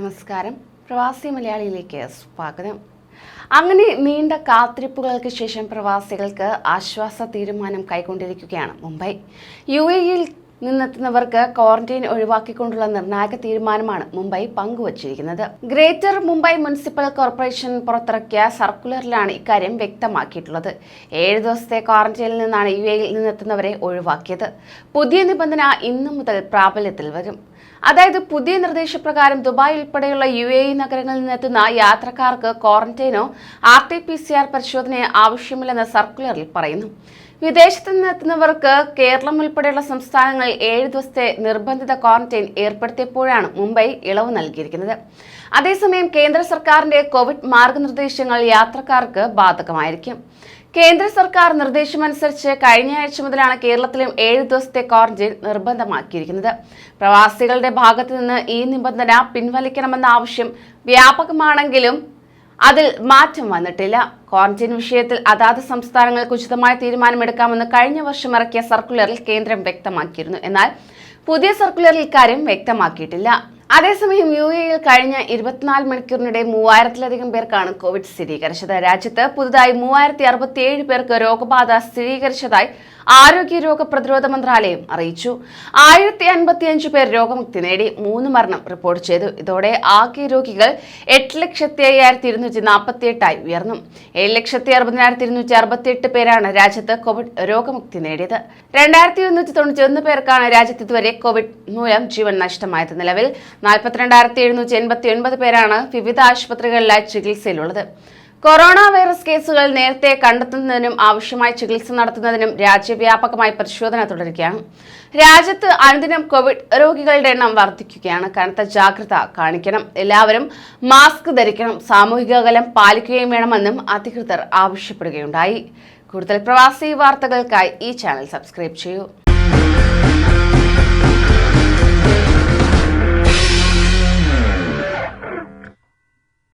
നമസ്കാരം. പ്രവാസി മലയാളിയിലേക്ക് സ്വാഗതം. അങ്ങനെ നീണ്ട കാത്തിരിപ്പുകൾക്ക് ശേഷം പ്രവാസികൾക്ക് ആശ്വാസ തീരുമാനം കൈക്കൊണ്ടിരിക്കുകയാണ് മുംബൈ. UAE-യിൽ നിന്നെത്തുന്നവർക്ക് ക്വാറന്റൈൻ ഒഴിവാക്കിക്കൊണ്ടുള്ള നിർണായക തീരുമാനമാണ് മുംബൈ പങ്കുവച്ചിരിക്കുന്നത്. ഗ്രേറ്റർ മുംബൈ മുനിസിപ്പൽ കോർപ്പറേഷൻ പുറത്തിറക്കിയ സർക്കുലറിലാണ് ഇക്കാര്യം വ്യക്തമാക്കിയിട്ടുള്ളത്. 7 ദിവസത്തെ ക്വാറന്റൈനിൽ നിന്നാണ് UAE-യിൽ നിന്നെത്തുന്നവരെ ഒഴിവാക്കിയത്. പുതിയ നിബന്ധന ഇന്നു മുതൽ പ്രാബല്യത്തിൽ വരും. അതായത് പുതിയ നിർദ്ദേശപ്രകാരം ദുബായ് ഉൾപ്പെടെയുള്ള UAE നഗരങ്ങളിൽ നിന്നെത്തുന്ന യാത്രക്കാർക്ക് ക്വാറന്റൈനോ RT-PCR പരിശോധനയോ ആവശ്യമില്ലെന്ന് സർക്കുലറിൽ പറയുന്നു. വിദേശത്ത് നിന്നെത്തുന്നവർക്ക് കേരളം ഉൾപ്പെടെയുള്ള സംസ്ഥാനങ്ങളിൽ 7 ദിവസത്തെ നിർബന്ധിത ക്വാറന്റൈൻ ഏർപ്പെടുത്തിയപ്പോഴാണ് മുംബൈ ഇളവ് നൽകിയിരിക്കുന്നത്. അതേസമയം കേന്ദ്ര സർക്കാരിന്റെ കോവിഡ് മാർഗനിർദ്ദേശങ്ങൾ യാത്രക്കാർക്ക് ബാധകമായിരിക്കും. കേന്ദ്ര സർക്കാർ നിർദ്ദേശമനുസരിച്ച് കഴിഞ്ഞ ആഴ്ച മുതലാണ് കേരളത്തിലും 7 ദിവസത്തെ ക്വാറന്റൈൻ നിർബന്ധമാക്കിയിരിക്കുന്നത്. പ്രവാസികളുടെ ഭാഗത്തു നിന്ന് ഈ നിബന്ധന പിൻവലിക്കണമെന്ന ആവശ്യം വ്യാപകമാണെങ്കിലും അതിൽ മാറ്റം വന്നിട്ടില്ല. ക്വാറന്റൈൻ വിഷയത്തിൽ അതാത് സംസ്ഥാനങ്ങൾക്ക് ഉചിതമായ തീരുമാനമെടുക്കാമെന്ന് കഴിഞ്ഞ വർഷം ഇറക്കിയ സർക്കുലറിൽ കേന്ദ്രം വ്യക്തമാക്കിയിരുന്നു. എന്നാൽ പുതിയ സർക്കുലറിൽ ഇക്കാര്യം വ്യക്തമാക്കിയിട്ടില്ല. അതേസമയം UAE-യിൽ കഴിഞ്ഞ 24 മണിക്കൂറിനിടെ 3000-ലധികം പേർക്കാണ് കോവിഡ് സ്ഥിരീകരിച്ചത്. രാജ്യത്ത് പുതുതായി 3067 പേർക്ക് രോഗബാധ സ്ഥിരീകരിച്ചതായി ആരോഗ്യരോഗ പ്രതിരോധ മന്ത്രാലയം അറിയിച്ചു. 1055 പേർ രോഗമുക്തി നേടി. 3 മരണം റിപ്പോർട്ട് ചെയ്തു. ഇതോടെ ആകെ രോഗികൾ 8,55,248 ഉയർന്നു. 7,60,268 പേരാണ് രാജ്യത്ത് കോവിഡ് രോഗമുക്തി നേടിയത്. 2,191 പേർക്കാണ് രാജ്യത്ത് ഇതുവരെ കോവിഡ് മൂലം ജീവൻ നഷ്ടമായത്. നിലവിൽ 42,789 പേരാണ് വിവിധ ആശുപത്രികളിലായി ചികിത്സയിലുള്ളത്. കൊറോണ വൈറസ് കേസുകൾ നേരത്തെ കണ്ടെത്തുന്നതിനും ആവശ്യമായ ചികിത്സ നടത്തുന്നതിനും രാജ്യവ്യാപകമായി പരിശോധന തുടരുകയാണ്. രാജ്യത്ത് അനുദിനം കോവിഡ് രോഗികളുടെ എണ്ണം വർദ്ധിക്കുകയാണ്. കനത്ത ജാഗ്രത കാണിക്കണം. എല്ലാവരും മാസ്ക് ധരിക്കണം. സാമൂഹിക അകലം പാലിക്കുകയും വേണമെന്നും അധികൃതർ ആവശ്യപ്പെടുകയുണ്ടായി. കൂടുതൽ പ്രവാസി വാർത്തകൾക്കായി ഈ ചാനൽ സബ്സ്ക്രൈബ് ചെയ്യൂ.